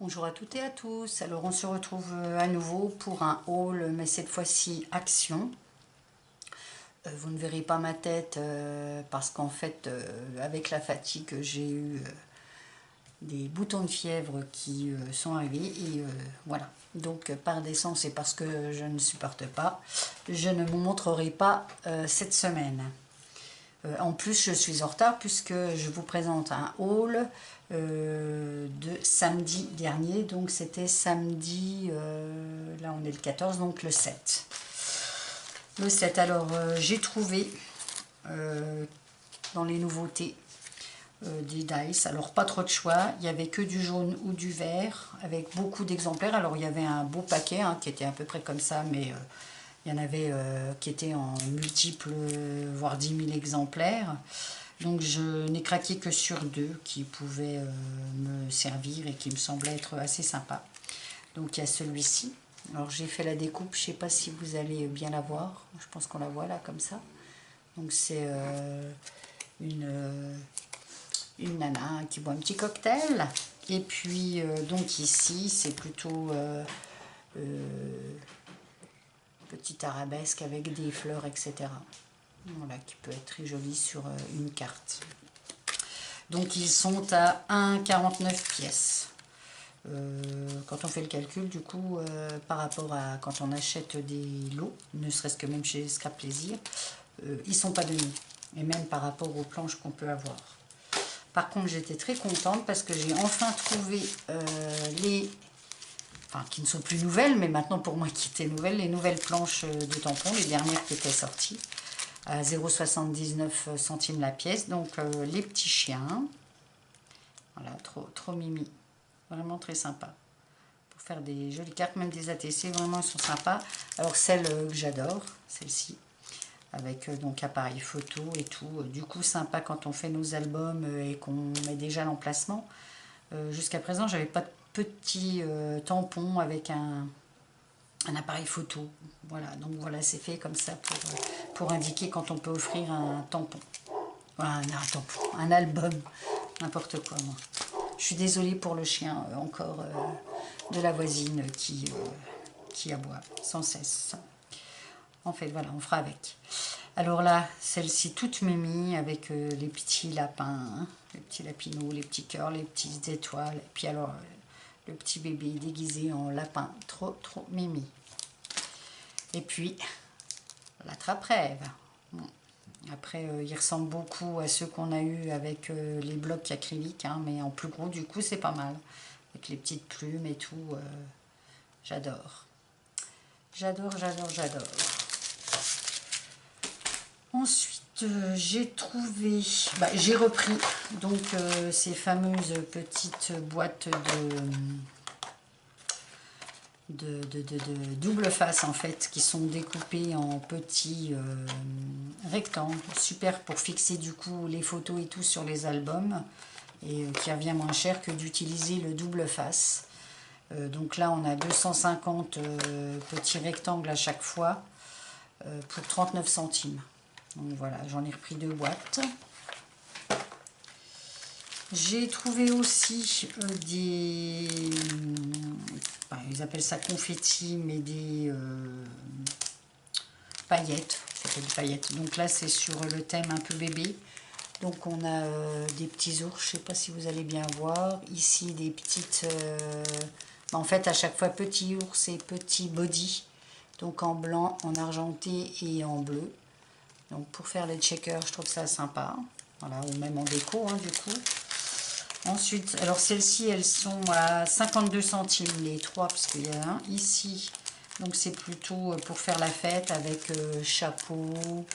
Bonjour à toutes et à tous, alors on se retrouve à nouveau pour un haul, mais cette fois-ci action. Vous ne verrez pas ma tête parce qu'en fait avec la fatigue j'ai eu des boutons de fièvre qui sont arrivés et voilà. Donc par décence c'est parce que je ne supporte pas, je ne vous montrerai pas cette semaine. En plus, je suis en retard puisque je vous présente un haul de samedi dernier. Donc, c'était samedi, là on est le 14, donc le 7. Le 7, alors j'ai trouvé dans les nouveautés des dice. Alors, pas trop de choix. Il n'y avait que du jaune ou du vert avec beaucoup d'exemplaires. Alors, il y avait un beau paquet hein, qui était à peu près comme ça, mais il y en avait qui étaient en multiples, voire 10 000 exemplaires. Donc je n'ai craqué que sur 2 qui pouvaient me servir et qui me semblaient être assez sympas. Donc il y a celui-ci. Alors j'ai fait la découpe, je ne sais pas si vous allez bien la voir. Je pense qu'on la voit là comme ça. Donc c'est une nana qui boit un petit cocktail. Et puis donc ici c'est plutôt petite arabesque avec des fleurs, etc. Voilà, qui peut être très joli sur une carte. Donc ils sont à 1,49 pièces. Quand on fait le calcul, du coup, par rapport à quand on achète des lots, ne serait-ce que même chez Scrap Plaisir, ils sont pas donnés. Et même par rapport aux planches qu'on peut avoir. Par contre, j'étais très contente parce que j'ai enfin trouvé les... Enfin, qui ne sont plus nouvelles, mais maintenant pour moi qui étaient nouvelles, les nouvelles planches de tampons, les dernières qui étaient sorties, à 0,79 centimes la pièce. Donc les petits chiens, voilà, trop mimi, vraiment très sympa. Pour faire des jolies cartes, même des ATC, vraiment elles sont sympas. Alors celle que j'adore, celle-ci, avec donc appareil photo et tout. Du coup sympa quand on fait nos albums et qu'on met déjà l'emplacement. Jusqu'à présent j'avais pas de petits tampons avec un appareil photo. Voilà, donc voilà, c'est fait comme ça pour indiquer quand on peut offrir un tampon. Un tampon, un album, n'importe quoi moi. Je suis désolée pour le chien encore de la voisine qui aboie sans cesse. En fait, voilà, on fera avec. Alors là, celle-ci toute mimi avec les petits lapins, hein, les petits lapinots, les petits cœurs, les petites étoiles. Et puis alors, le petit bébé déguisé en lapin. Trop mimi. Et puis, la trappe-rêve. Bon. Après, il ressemble beaucoup à ceux qu'on a eu avec les blocs acryliques, hein, mais en plus gros, du coup, c'est pas mal. Avec les petites plumes et tout, j'adore. J'adore. Ensuite, j'ai trouvé, j'ai repris donc ces fameuses petites boîtes de double face en fait, qui sont découpées en petits rectangles, super pour fixer du coup les photos et tout sur les albums, et qui revient moins cher que d'utiliser le double face. Donc là on a 250 petits rectangles à chaque fois pour 39 centimes. Donc voilà, j'en ai repris 2 boîtes. J'ai trouvé aussi des... ils appellent ça confetti, mais des paillettes. Ça s'appelle des paillettes. Donc là, c'est sur le thème un peu bébé. Donc on a des petits ours, je ne sais pas si vous allez bien voir. Ici, des petites... en fait, à chaque fois, petit ours et petit body. Donc en blanc, en argenté et en bleu. Donc pour faire les checkers, je trouve ça sympa. Voilà, ou même en déco, hein, du coup. Ensuite, alors celles-ci, elles sont à 52 centimes les 3, parce qu'il y a un ici. Donc c'est plutôt pour faire la fête avec chapeau,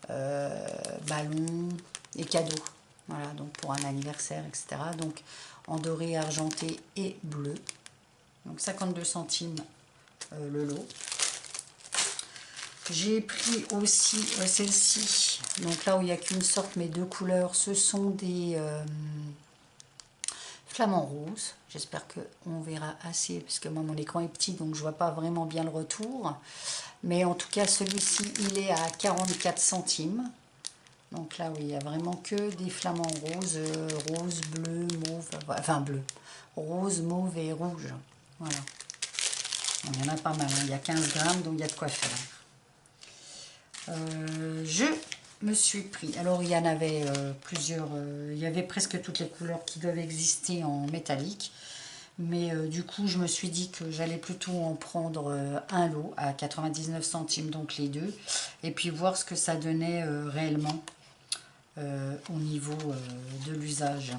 ballon et cadeaux. Voilà, donc pour un anniversaire, etc. Donc en doré, argenté et bleu. Donc 52 centimes le lot. J'ai pris aussi celle-ci. Donc là où il n'y a qu'une sorte, mais 2 couleurs, ce sont des... flamant rose, j'espère qu'on verra assez, parce que moi mon écran est petit donc je vois pas vraiment bien le retour, mais en tout cas celui-ci il est à 44 centimes, Donc là, oui, il n'y a vraiment que des flamants roses, rose, bleu, mauve, enfin bleu, rose, mauve et rouge. Voilà. Bon, il y en a pas mal, hein. Il y a 15 grammes, donc il y a de quoi faire. Je me suis pris, alors il y en avait plusieurs, il y avait presque toutes les couleurs qui doivent exister en métallique. Mais du coup, je me suis dit que j'allais plutôt en prendre un lot à 99 centimes, donc les deux. Et puis voir ce que ça donnait réellement au niveau de l'usage.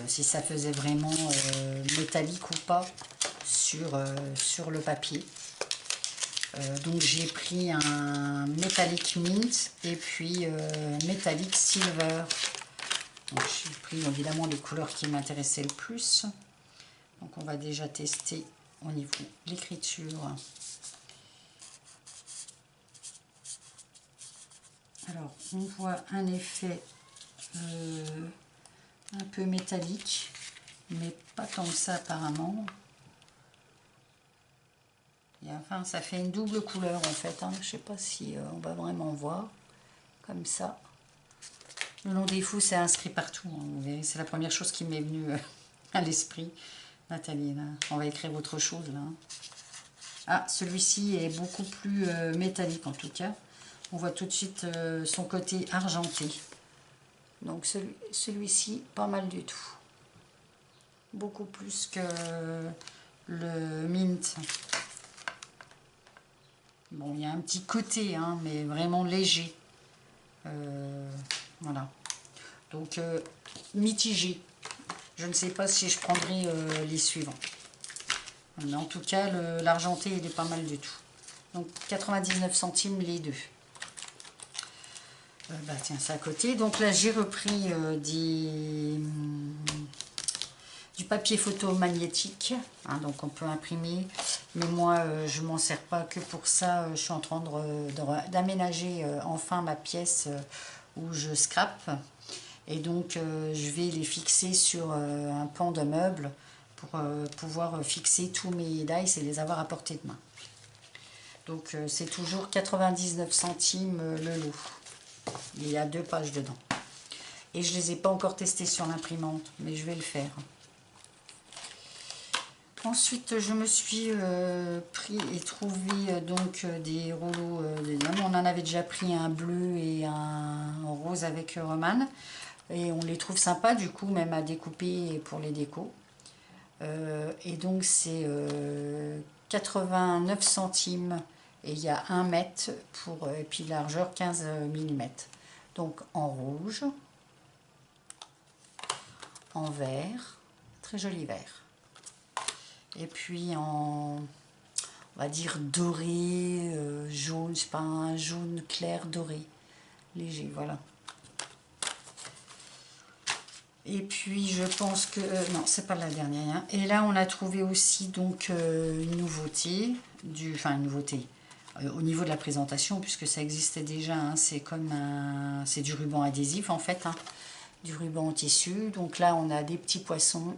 Si ça faisait vraiment métallique ou pas sur le papier. Donc j'ai pris un métallique mint et puis métallique silver. Donc j'ai pris évidemment les couleurs qui m'intéressaient le plus. Donc on va déjà tester au niveau de l'écriture. Alors on voit un effet un peu métallique, mais pas tant que ça apparemment. Et enfin ça fait une double couleur en fait, hein. Je ne sais pas si on va vraiment voir comme ça. Le nom des fous c'est inscrit partout, hein. Vous verrez, c'est la première chose qui m'est venue à l'esprit. Nathalie, là, on va écrire autre chose là. Ah, celui-ci est beaucoup plus métallique en tout cas. On voit tout de suite son côté argenté. Donc celui-ci, pas mal du tout. Beaucoup plus que le mint. Bon, il y a un petit côté, hein, mais vraiment léger. Voilà. Donc, mitigé. Je ne sais pas si je prendrai les suivants. Mais en tout cas, l'argenté, il est pas mal du tout. Donc, 99 centimes les deux. Bah tiens, c'est à côté. Donc là, j'ai repris du papier photo magnétique. Hein, donc, on peut imprimer. Mais moi, je ne m'en sers pas que pour ça. Je suis en train d'aménager enfin ma pièce où je scrape. Et donc, je vais les fixer sur un pan de meuble pour pouvoir fixer tous mes dice et les avoir à portée de main. Donc, c'est toujours 99 centimes le lot. Il y a 2 pages dedans. Et je ne les ai pas encore testés sur l'imprimante, mais je vais le faire. Ensuite, je me suis pris et trouvé donc des rouleaux. On en avait déjà pris un bleu et un rose avec Roman. Et on les trouve sympas du coup, même à découper pour les décos. Et donc c'est 89 centimes et il y a 1 mètre pour, et puis largeur 15 mm. Donc en rouge, en vert, très joli vert. Et puis en, on va dire doré, jaune, c'est pas un jaune clair doré, léger, voilà. Et puis je pense que non, c'est pas la dernière. Hein. Et là on a trouvé aussi donc une nouveauté, une nouveauté au niveau de la présentation puisque ça existait déjà. Hein, c'est comme c'est du ruban adhésif en fait, hein, du ruban en tissu. Donc là on a des petits poissons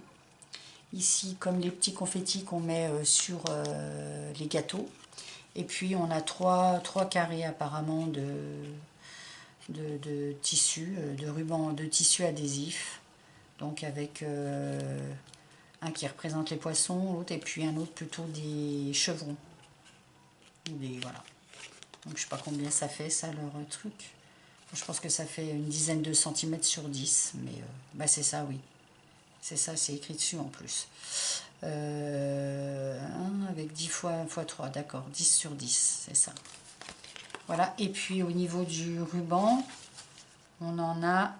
ici comme les petits confettis qu'on met sur les gâteaux. Et puis on a trois carrés apparemment de tissu, de ruban de tissu adhésif. Donc avec un qui représente les poissons, l'autre et puis un autre plutôt des chevrons. Voilà. Donc je sais pas combien ça fait ça leur truc. Je pense que ça fait une dizaine de centimètres sur 10. Mais bah c'est ça oui. C'est ça, c'est écrit dessus en plus. Avec 10 fois 3, d'accord. 10 sur 10, c'est ça. Voilà. Et puis au niveau du ruban, on en a...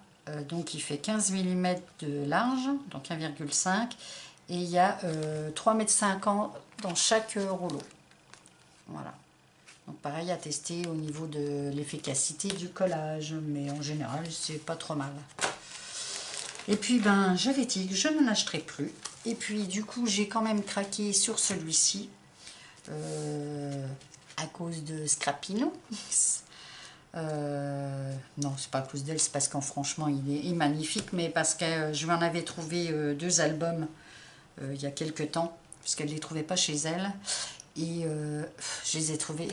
donc il fait 15 mm de large, donc 1,5 et il y a 3,50 m dans chaque rouleau. Voilà. Donc pareil à tester au niveau de l'efficacité du collage, mais en général c'est pas trop mal. Et puis ben j'avais dit que je n'en achèterai plus. Et puis du coup j'ai quand même craqué sur celui-ci à cause de Scrapino. Non, c'est pas à cause d'elle, c'est parce qu'en franchement il est magnifique, mais parce que je lui en avais trouvé 2 albums il y a quelques temps, puisqu'elle ne les trouvait pas chez elle, et je les ai trouvés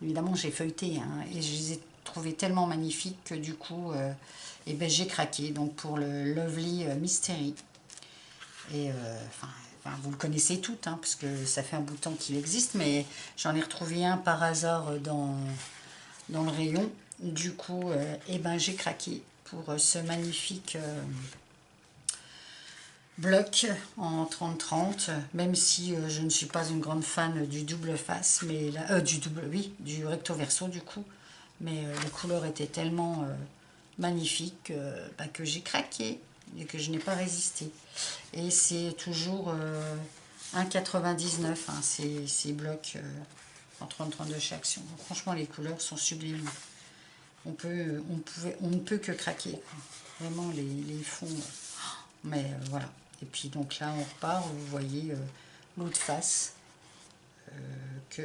évidemment j'ai feuilleté, hein, et je les ai trouvés tellement magnifiques que du coup, et ben, j'ai craqué donc pour le Lovely Mystery. Et enfin, vous le connaissez toutes, hein, parce que ça fait un bout de temps qu'il existe, mais j'en ai retrouvé un par hasard dans le rayon. Du coup, et ben, j'ai craqué pour ce magnifique bloc en 30-30, même si je ne suis pas une grande fan du double face, mais là, oui, du recto verso du coup, mais les couleurs étaient tellement magnifiques bah, que j'ai craqué et que je n'ai pas résisté. Et c'est toujours 1,99 hein, ces blocs en 30-30 de chaque action. Donc, franchement, les couleurs sont sublimes. On ne peut que craquer. Vraiment, les fonds. Mais voilà. Et puis donc là, on repart. Vous voyez l'autre face. Que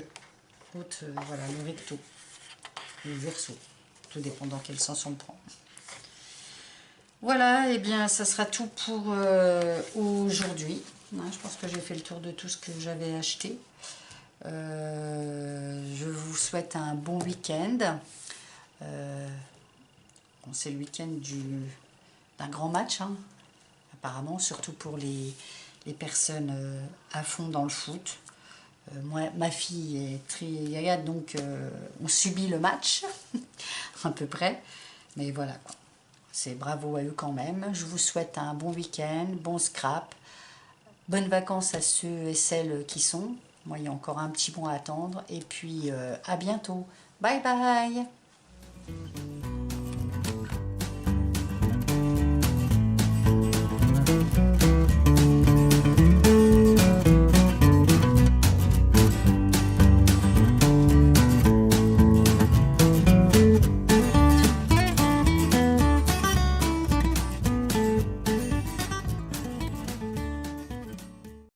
l'autre, voilà, le recto. Le verso. Tout dépend dans quel sens on le prend. Voilà, et bien ça sera tout pour aujourd'hui. Je pense que j'ai fait le tour de tout ce que j'avais acheté. Je vous souhaite un bon week-end. Bon, c'est le week-end d'un grand match, hein, apparemment, surtout pour les personnes à fond dans le foot. Moi, ma fille est très gaga, donc on subit le match, à peu près. Mais voilà, quoi. C'est bravo à eux quand même. Je vous souhaite un bon week-end, bon scrap, bonnes vacances à ceux et celles qui sont. Moi, il y a encore un petit mois à attendre. Et puis, à bientôt. Bye bye!